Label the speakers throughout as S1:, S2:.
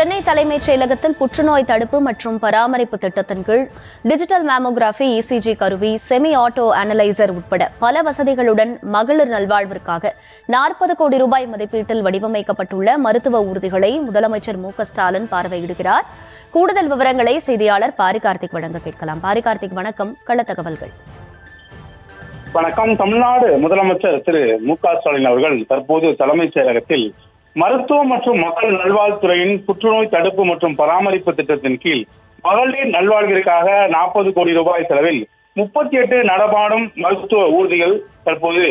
S1: சென்னை தலைமைச் செயலகத்தில் புற்றுநோய் தடுப்பு மற்றும் பராமரிப்பு திட்டத்தின் கீழ் டிஜிட்டல் மேமோகிராபி, இசிஜி கருவி, செமி ஆட்டோ அனலைசர் உட்பட பல வசதிகளுடன் மகளிர் நல்வாழ்விற்காக 40 கோடி ரூபாய் மதிப்பீட்டில் வடிவமைக்கப்பட்டுள்ள மருத்துவ ஊர்திகளை முதலமைச்சர் மு.க.ஸ்டாலின் பார்வையிடுகிறார். கூடுதல் விவரங்களை செய்தியாளர் பாரிகார்த்திக் வழங்க கேட்கலாம். பாரிகார்த்திக், வணக்கம். கள தகவல்கள்.
S2: வணக்கம். தமிழ்நாடு முதலமைச்சர் திரு மு.க.ஸ்டாலின் அவர்கள் தற்போது தலைமைச் செயலகத்தில் மருத்துவம் மற்றும் மக்கள் நல்வாழ்வுத்துறையின் புற்றுநோய் தடுப்பு மற்றும் பராமரிப்பு திட்டத்தின் கீழ் மகளிர் நல்வாழ்விற்காக 40 கோடி ரூபாய் செலவில் 38 நடமாடும் மருத்துவ ஊர்திகள் தற்போது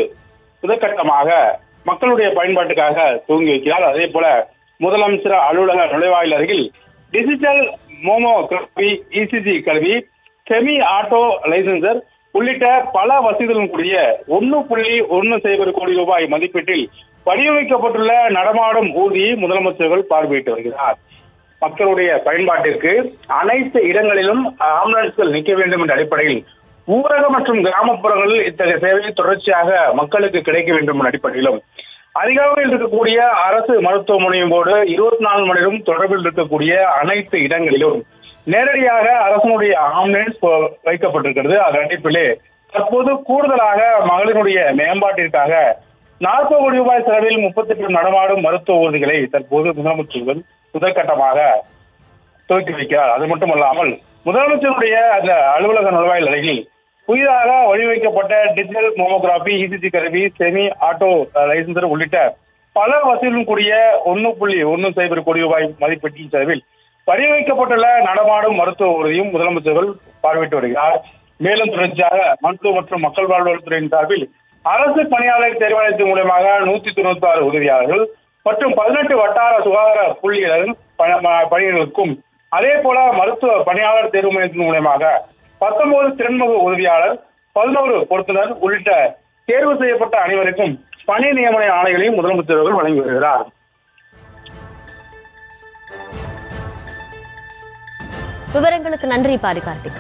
S2: முதற்கட்டமாக மக்களுடைய பயன்பாட்டுக்காக துவங்கி வைக்கிறார். அதே போல முதலமைச்சர் அலுவலக நுழைவாயில் அருகில் டிஜிட்டல் மேமோகிராபி, இசிஜி கருவி, செமி ஆட்டோ லைசன்சர் உள்ளிட்ட பல வசதிகளுடன் கூடிய 1.10 கோடி ரூபாய் மதிப்பீட்டில் வடிவமைக்கப்பட்டுள்ள நடமாடும் ஊர்தியை முதலமைச்சர்கள் பார்வையிட்டு வருகிறார். மக்களுடைய பயன்பாட்டிற்கு அனைத்து இடங்களிலும் ஆம்புலன்ஸ்கள் நிற்க வேண்டும் என்ற அடிப்படையில் ஊரக மற்றும் கிராமப்புறங்களில் இத்தகைய சேவை தொடர்ச்சியாக மக்களுக்கு கிடைக்க வேண்டும் என்ற அடிப்படையிலும் அதிகாலையில் இருக்கக்கூடிய அரசு மருத்துவமனையோடு 24 மணி நேரம் தொடர்பில் இருக்கக்கூடிய அனைத்து இடங்களிலும் நேரடியாக அரசனுடைய ஆம்புலன்ஸ் வைக்கப்பட்டிருக்கிறது. அதன் அடிப்படையிலே தற்போது கூடுதலாக மகளிருடைய மேம்பாட்டிற்காக 40 கோடி ரூபாய் செலவில் 38 நடமாடும் மருத்துவ ஊர்திகளை தற்போது முதலமைச்சர்கள் முதற்கட்டமாக துவக்கி வைக்கிறார். அது மட்டுமல்லாமல் முதலமைச்சருடைய அந்த அலுவலக நுழைவாயில் அருகில் புதிதாக வடிவமைக்கப்பட்ட டிஜிட்டல் மேமோகிராபி, இசிஜி கருவி, செமி ஆட்டோ லைசன்சர் உள்ளிட்ட பல வசதிகளுடன் கூடிய 1.10 கோடி ரூபாய் மதிப்பீட்டில் செலவில் வடிவமைக்கப்பட்டுள்ள நடமாடும் மருத்துவ ஊர்தியும் முதலமைச்சர்கள் பார்வையிட்டு வருகிறார். மேலும் தொடர்ச்சியாக மருத்துவ மற்றும் மக்கள் வாழ்வாழ்வுத்துறையின் சார்பில் அரசு பணியாளர் தேர்வாணையத்தின் மூலமாக 196 உதவியாளர்கள் மற்றும் 18 வட்டார சுகாதார புள்ளியியல் பணிகளுக்கும், அதே போல மருத்துவ பணியாளர் தேர்வு மையத்தின் மூலமாக 19 திறன்முக உதவியாளர், 11 பொறுத்துனர் உள்ளிட்ட தேர்வு செய்யப்பட்ட அனைவருக்கும் பணி நியமன ஆணைகளையும் முதலமைச்சர்கள் வழங்கி வருகிறார்.
S1: விவரங்களுக்கு நன்றி பாரிகார்த்திக்.